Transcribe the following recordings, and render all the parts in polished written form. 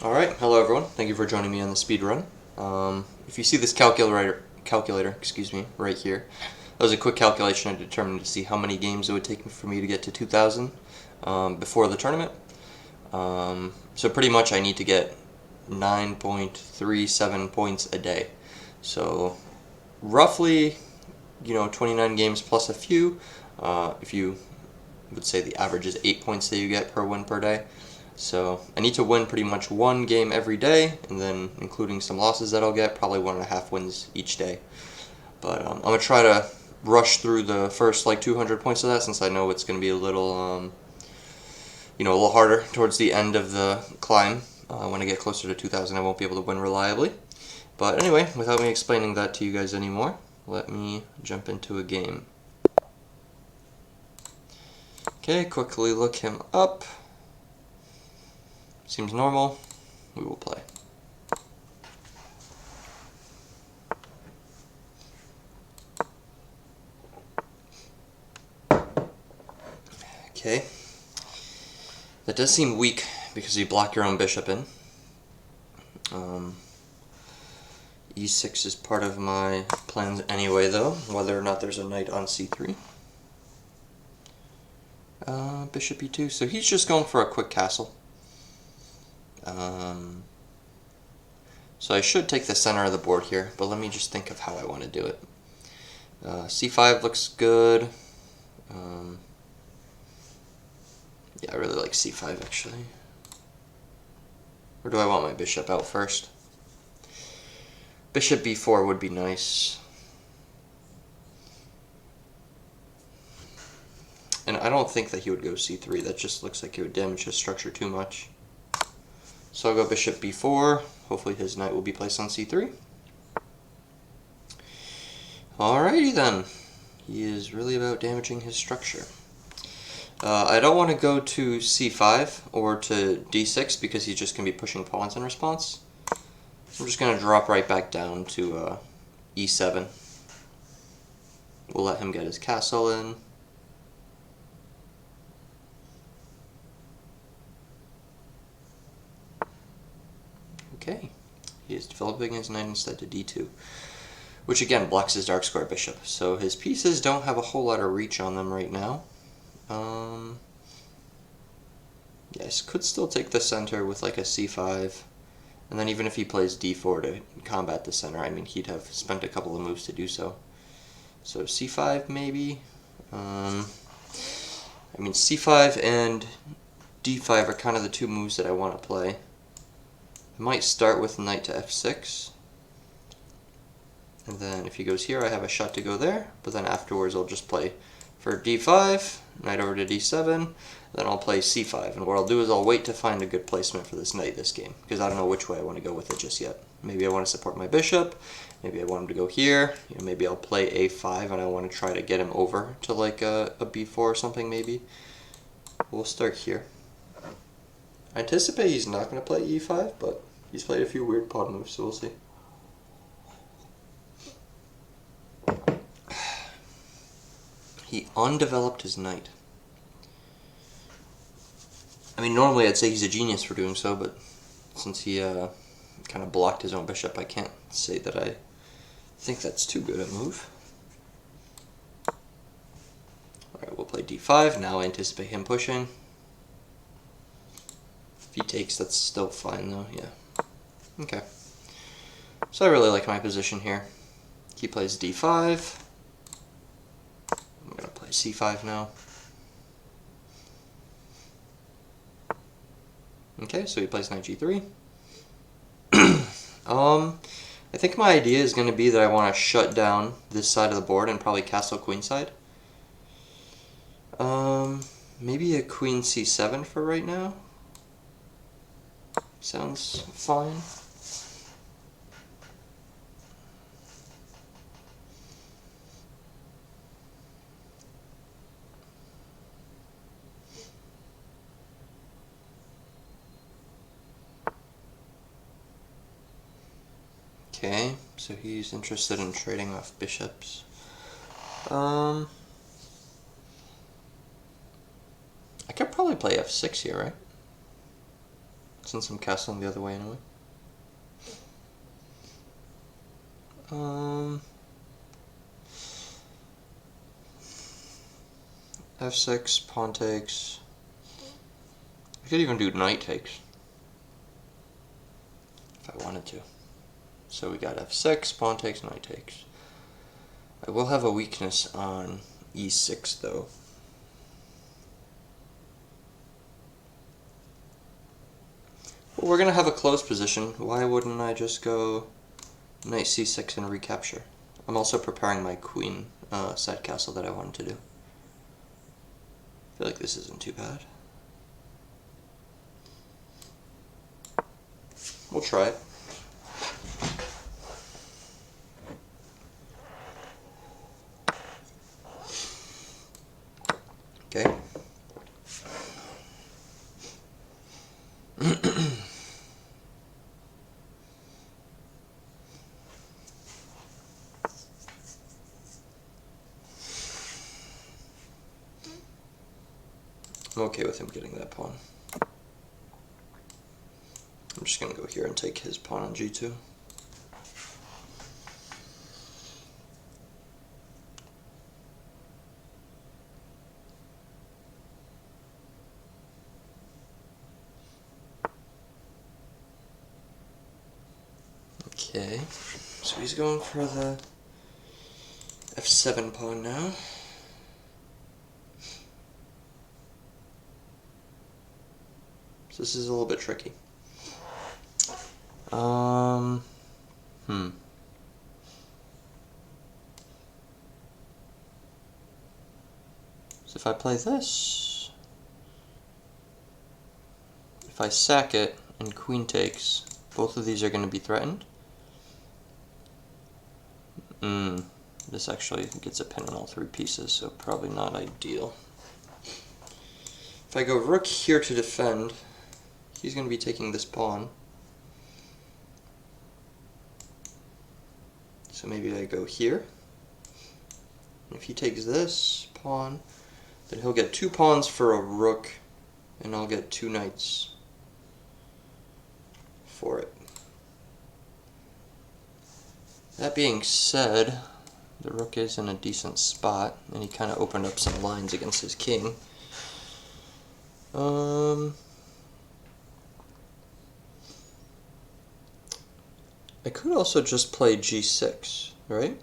Alright, hello everyone. Thank you for joining me on the speedrun. If you see this calculator, right here, that was a quick calculation I determined to see how many games it would take for me to get to 2,000 before the tournament. So pretty much I need to get 9.37 points a day. So roughly, 29 games plus a few. If you would say the average is 8 points that you get per win per day. So I need to win pretty much one game every day, and then including some losses that I'll get, probably 1.5 wins each day. But I'm going to try to rush through the first 200 points of that, since I know it's going to be a little, a little harder towards the end of the climb. When I get closer to 2,000, I won't be able to win reliably. But anyway, without me explaining that to you guys anymore, let me jump into a game. Okay, quickly look him up. Seems normal. We will play. Okay. That does seem weak because you block your own bishop in. E6 is part of my plans anyway, though, whether or not there's a knight on c3. Bishop e2, so he's just going for a quick castle. So I should take the center of the board here, but let me just think of how I want to do it. C5 looks good. Yeah, I really like c5 actually. Or do I want my bishop out first? Bishop b4 would be nice. And I don't think that he would go c3. That just looks like it would damage his structure too much. So I'll go bishop b4. Hopefully his knight will be placed on c3. Alrighty then. He is really about damaging his structure. I don't want to go to c5 or to d6 because he's just going to be pushing pawns in response. So I'm just going to drop right back down to e7. We'll let him get his castle in. Okay, he is developing his knight instead to d2, which again blocks his dark square bishop. So his pieces don't have a whole lot of reach on them right now. Yes, could still take the center with like a c5, and then even if he plays d4 to combat the center, I mean he'd have spent a couple of moves to do so. So c5 maybe. I mean c5 and d5 are kind of the two moves that I want to play. I might start with knight to f6, and then if he goes here I have a shot to go there, but then afterwards I'll just play for d5, knight over to d7, then I'll play c5, and what I'll do is I'll wait to find a good placement for this knight this game, because I don't know which way I want to go with it just yet. Maybe I want to support my bishop, maybe I want him to go here, maybe I'll play a5 and I want to try to get him over to like a b4 or something maybe. We'll start here. I anticipate he's not going to play e5, but he's played a few weird pawn moves, so we'll see. He undeveloped his knight. I mean, normally I'd say he's a genius for doing so, but since he kind of blocked his own bishop, I can't say that I think that's too good a move. Alright, we'll play d5. Now I anticipate him pushing. If he takes, that's still fine though, yeah. Okay. So I really like my position here. He plays d5. I'm going to play c5 now. Okay, so he plays knight g3. I think my idea is going to be that I want to shut down this side of the board and probably castle queenside. Maybe a queen c7 for right now. Sounds fine. Okay, so he's interested in trading off bishops. I could probably play f6 here, right? since I'm castling the other way anyway. F6, pawn takes. I could even do knight takes if I wanted to. So we got F6, pawn takes, knight takes. I will have a weakness on E6 though. Well, we're going to have a closed position. Why wouldn't I just go knight C6 and recapture? I'm also preparing my queen side castle that I wanted to do. I feel like this isn't too bad. We'll try it. Okay. I'm okay with him getting that pawn. I'm just going to go here and take his pawn on G2. Okay, so he's going for the F7 pawn now. So this is a little bit tricky. So if I play this, if I sack it and queen takes, both of these are going to be threatened. This actually gets a pin on all three pieces, so probably not ideal. If I go rook here to defend, he's going to be taking this pawn. So maybe I go here. If he takes this pawn, then he'll get 2 pawns for a rook, and I'll get 2 knights for it. That being said, the rook is in a decent spot, and he kind of opened up some lines against his king. I could also just play G6, right?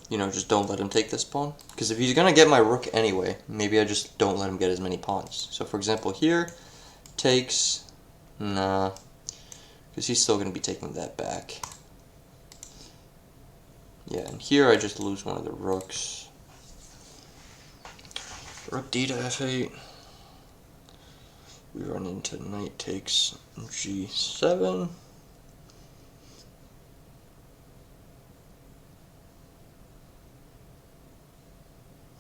You know, just don't let him take this pawn. Because if he's going to get my rook anyway, maybe I just don't let him get as many pawns. So for example, here, takes, nah, because he's still going to be taking that back. Yeah, and here I just lose one of the rooks. Rook d to f8. We run into knight takes g7.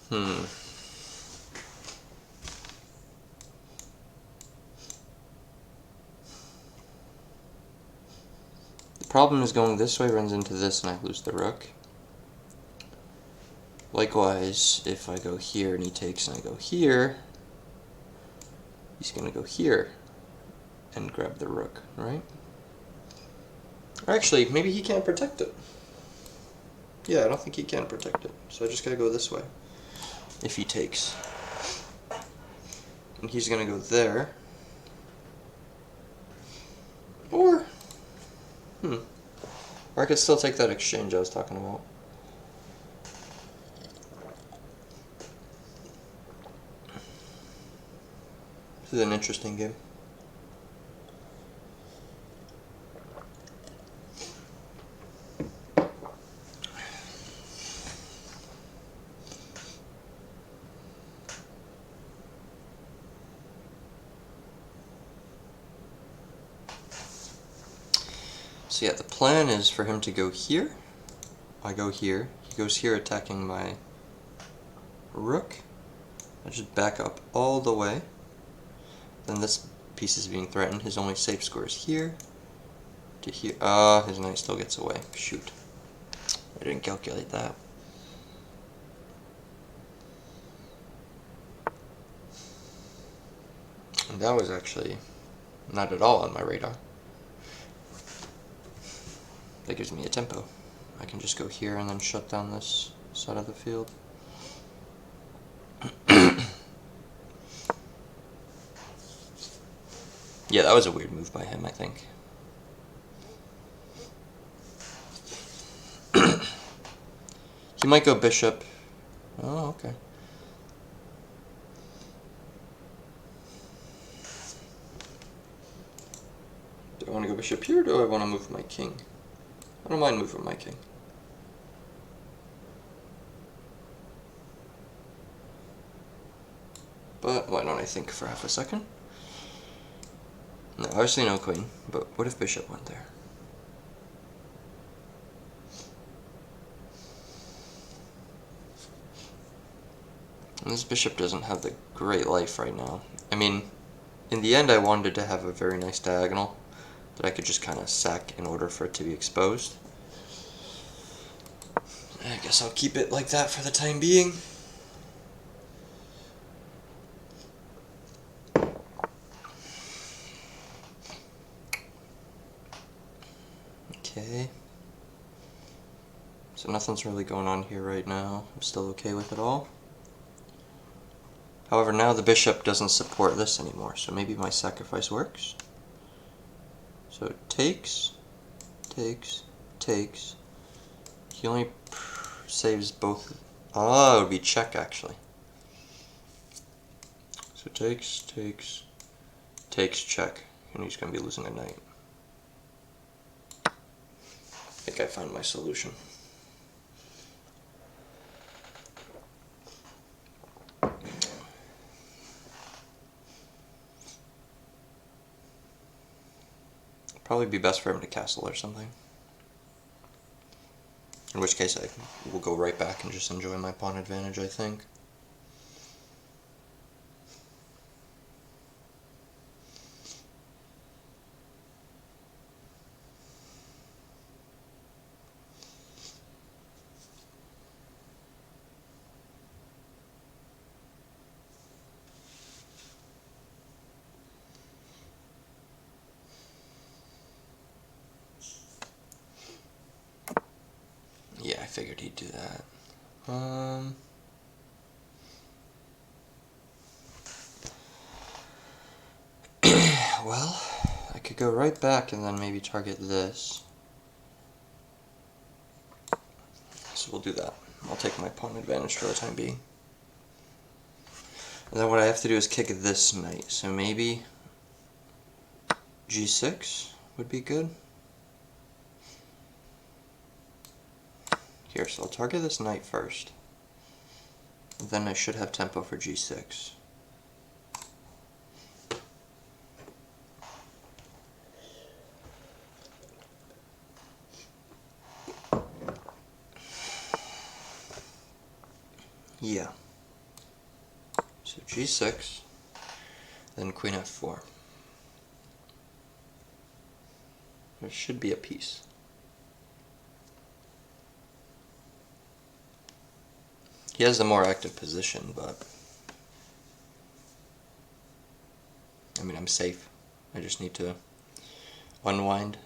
The problem is going this way runs into this and I lose the rook. Likewise, if I go here and he takes and I go here, he's going to go here and grab the rook, right? Or actually, maybe he can't protect it. Yeah, I don't think he can protect it. So I just got to go this way. If he takes. And he's going to go there. Or I could still take that exchange I was talking about. This is an interesting game. So yeah, the plan is for him to go here. I go here. He goes here attacking my rook. I just back up all the way. Then this piece is being threatened. His only safe score is here to here. His knight still gets away. Shoot. I didn't calculate that. That was actually not at all on my radar. That gives me a tempo. I can just go here and then shut down this side of the field. Yeah, that was a weird move by him, I think. He might go bishop. Oh, okay. Do I want to go bishop here, or do I want to move my king? I don't mind moving my king. But why don't I think for half a second? No, obviously no queen, but what if bishop went there? And this bishop doesn't have the great life right now. I mean, in the end I wanted to have a very nice diagonal that I could just kind of sack in order for it to be exposed. I guess I'll keep it like that for the time being. Okay. So nothing's really going on here right now. I'm still okay with it all. However, now the bishop doesn't support this anymore, so maybe my sacrifice works. So it takes, takes. He only saves both. Oh, it would be check actually. So takes, check, and he's going to be losing a knight. I think I found my solution. Probably be best for him to castle or something. In which case I will go right back and just enjoy my pawn advantage, I think. Yeah, I figured he'd do that. Well, I could go right back and then maybe target this. So we'll do that. I'll take my pawn advantage for the time being. And then what I have to do is kick this knight. So maybe g6 would be good. Here, so I'll target this knight first. Then I should have tempo for g6. Yeah. So g6, then queen f4. There should be a piece. He has the more active position, but I mean, I'm safe. I just need to unwind.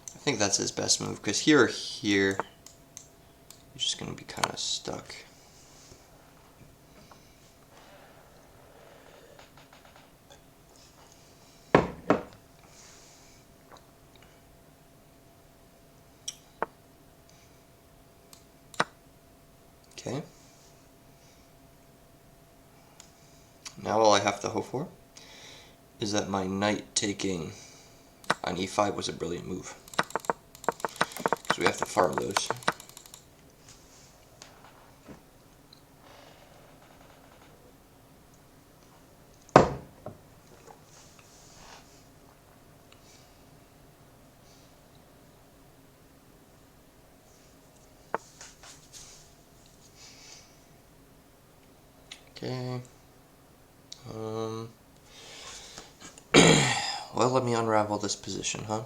I think that's his best move, because here or here, you're just going to be kind of stuck. Okay. Now all I have to hope for is that my knight taking on e5 was a brilliant move. Because we have to farm those. Okay. Well, let me unravel this position, huh?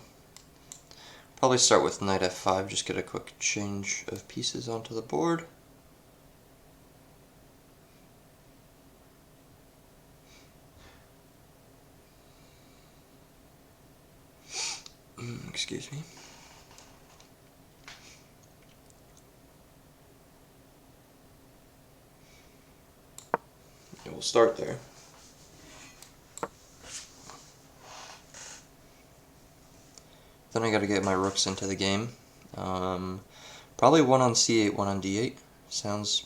Probably start with knight f5, just get a quick change of pieces onto the board. Excuse me. And we'll start there. Then I gotta get my rooks into the game. Probably one on c8, one on d8. Sounds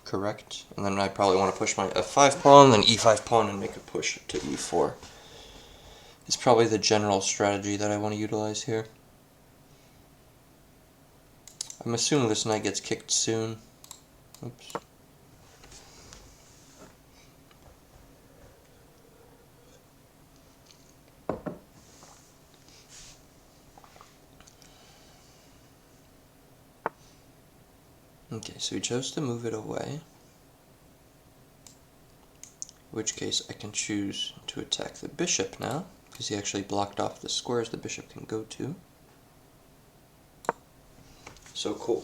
correct. And then I probably want to push my f5 pawn, then e5 pawn, and make a push to e4. It's probably the general strategy that I want to utilize here. I'm assuming this knight gets kicked soon. Oops. Okay, so he chose to move it away. In which case I can choose to attack the bishop now, because he actually blocked off the squares the bishop can go to. So cool.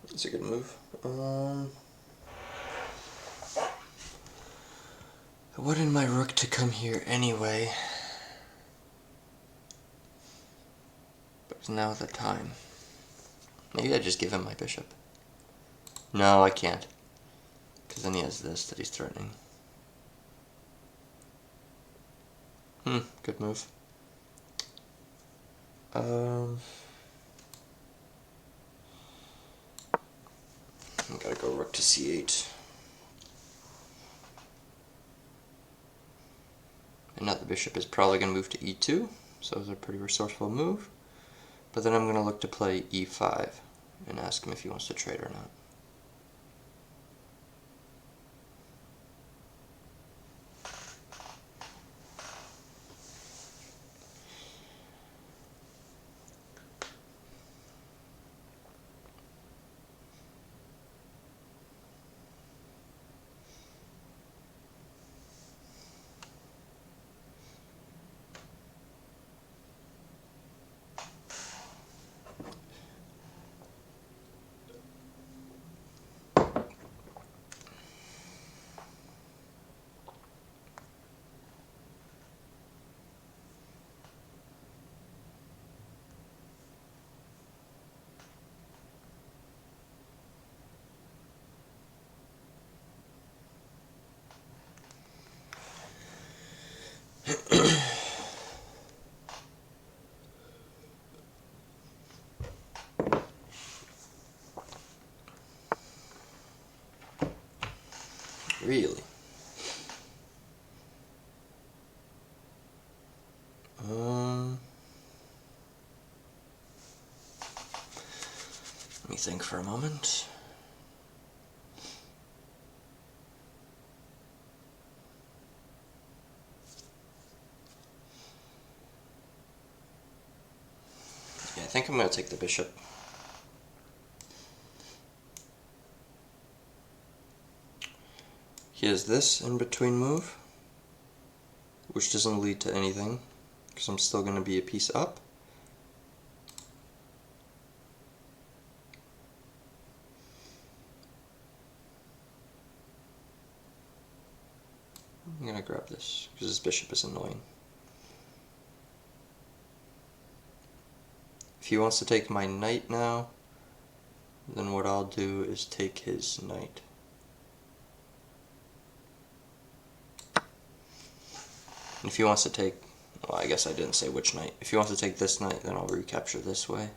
That's a good move. I wanted my rook to come here anyway. But it's now the time. Maybe I just give him my bishop. No, I can't. Because then he has this that he's threatening. Good move. I gotta go rook to c8. And now the bishop is probably going to move to e2, so it's a pretty resourceful move. But then I'm going to look to play e5 and ask him if he wants to trade or not. Really? Let me think for a moment. Yeah, I think I'm going to take the bishop. He has this in between move, which doesn't lead to anything, because I'm still going to be a piece up. I'm going to grab this, because this bishop is annoying. If he wants to take my knight now, then what I'll do is take his knight. And if he wants to take, well, I guess I didn't say which knight. If he wants to take this knight, then I'll recapture this way.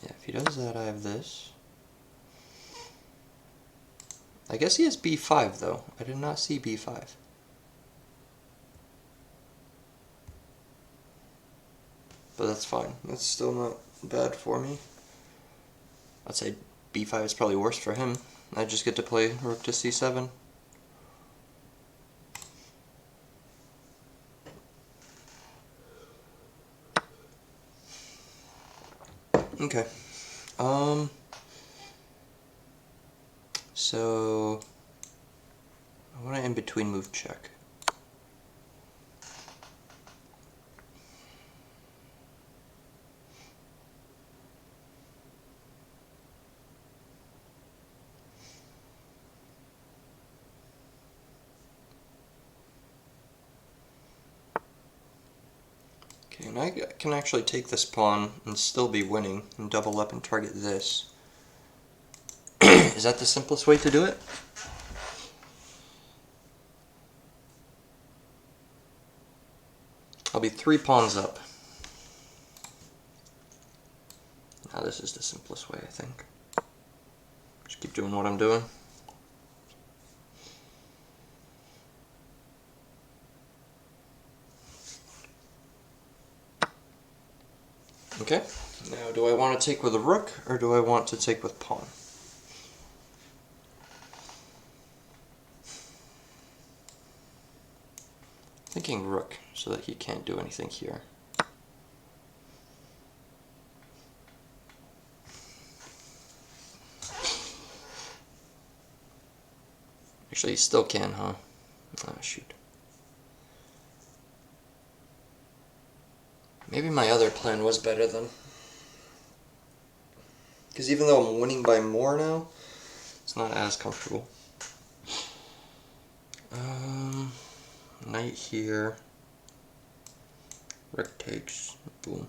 Yeah, if he does that, I have this. I guess he has b5 though. I did not see b5. but that's fine. That's still not bad for me. I'd say b5 is probably worse for him. I just get to play rook to c7. Okay. So I want to in between move check. Okay, and I can actually take this pawn and still be winning and double up and target this. Is that the simplest way to do it? I'll be 3 pawns up. Now this is the simplest way, I think. Just keep doing what I'm doing. Okay, now do I want to take with a rook or do I want to take with pawn? Thinking rook so that he can't do anything here. Actually, he still can, huh? Oh, shoot. Maybe my other plan was better then. Because even though I'm winning by more now, it's not as comfortable. Knight here. Rook takes. Boom.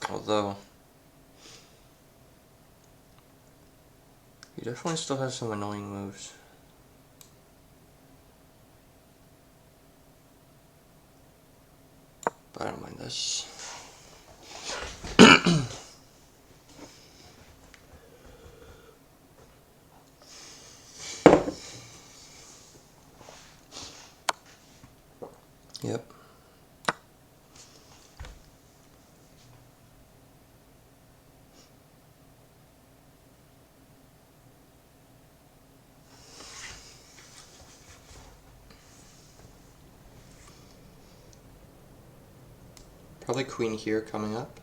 Although, he definitely still has some annoying moves. But I don't mind this. Yep. Probably queen here coming up.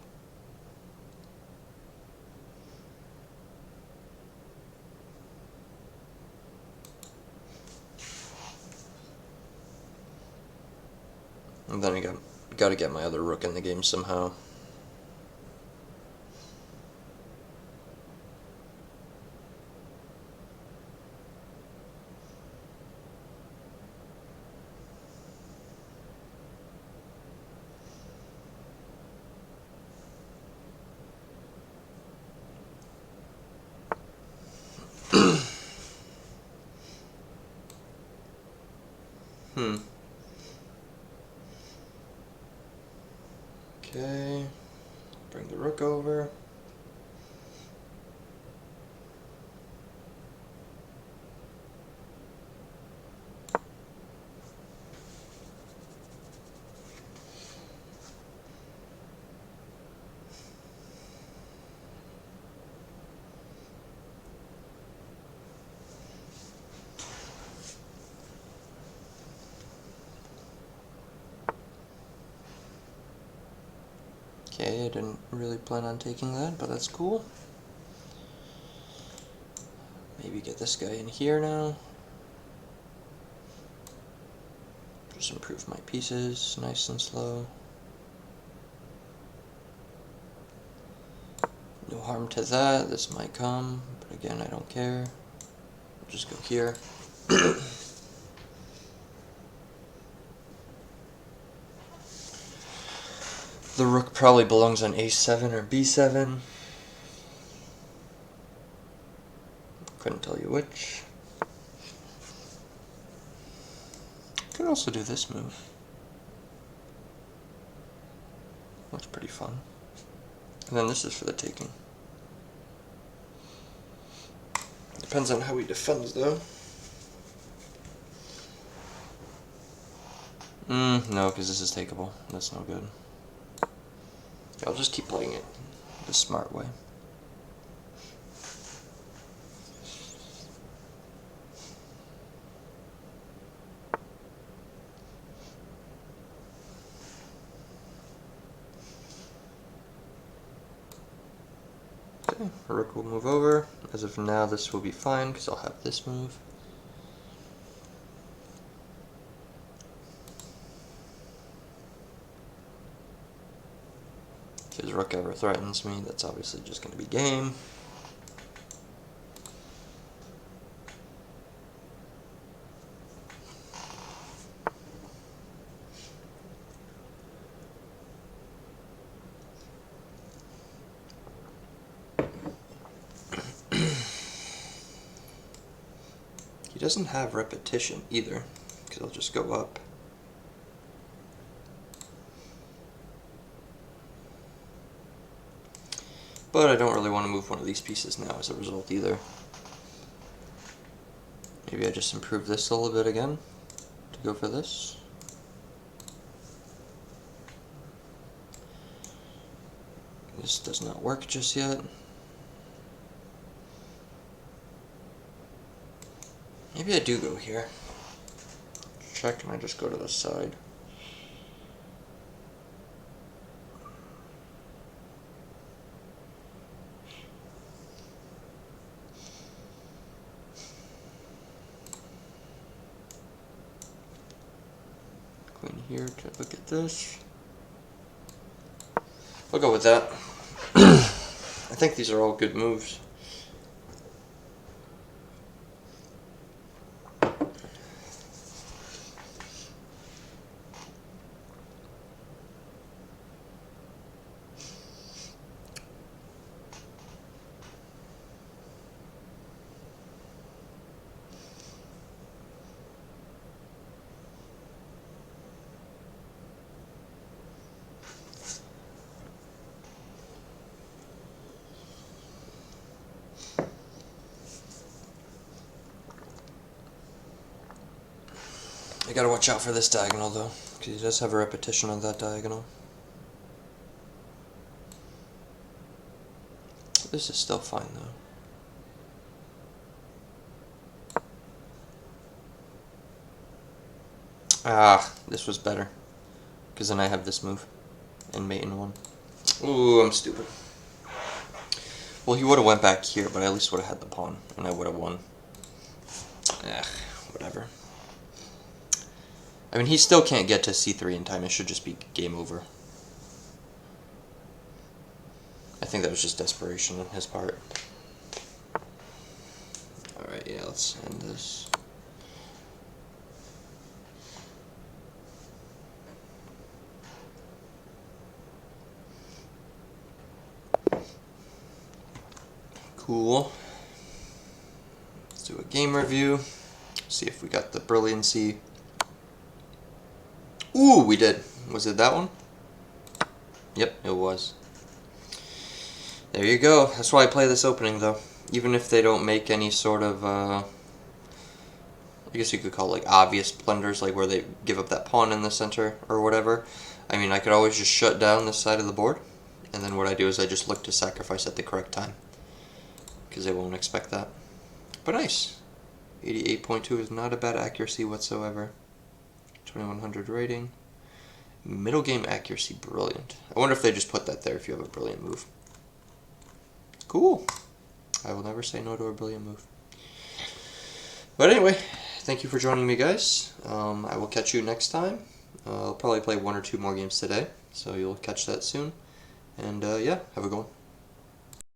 And then I gotta get my other rook in the game somehow. Okay, bring the rook over. Okay, I didn't really plan on taking that, but that's cool. Maybe get this guy in here now. Just improve my pieces, nice and slow. No harm to that, this might come, but again, I don't care. I'll just go here. The rook probably belongs on a7 or b7. Couldn't tell you which. Could also do this move. Looks pretty fun. And then this is for the taking. Depends on how he defends though. No, because this is takeable. That's no good. I'll just keep playing it the smart way. Okay, rook will move over. As of now, this will be fine because I'll have this move. If his rook ever threatens me, that's obviously just going to be game. He doesn't have repetition either, because I'll just go up. But I don't really want to move one of these pieces now as a result either. Maybe I just improve this a little bit again to go for this. This does not work just yet. Maybe I do go here. Check and I just go to the side. Queen here to look at this. I'll go with that. I think these are all good moves. I gotta watch out for this diagonal though, because he does have a repetition on that diagonal. This is still fine though. Ah, this was better, because then I have this move, and mate in one. Ooh, I'm stupid. Well, he would have went back here, but I at least would have had the pawn, and I would have won. Whatever. I mean, he still can't get to c3 in time. It should just be game over. I think that was just desperation on his part. Alright, yeah, let's end this. Cool. Let's do a game review. See if we got the brilliancy. Ooh, we did. Was it that one? Yep, it was. There you go. That's why I play this opening, though. Even if they don't make any sort of, I guess you could call it like obvious blunders, like where they give up that pawn in the center or whatever. I mean, I could always just shut down this side of the board, and then what I do is I just look to sacrifice at the correct time, because they won't expect that. But nice. 88.2 is not a bad accuracy whatsoever. 2100 rating. Middle game accuracy, brilliant. I wonder if they just put that there if you have a brilliant move. Cool. I will never say no to a brilliant move. But anyway, thank you for joining me, guys. I will catch you next time. I'll probably play 1 or 2 more games today, so you'll catch that soon. And yeah, have a good one.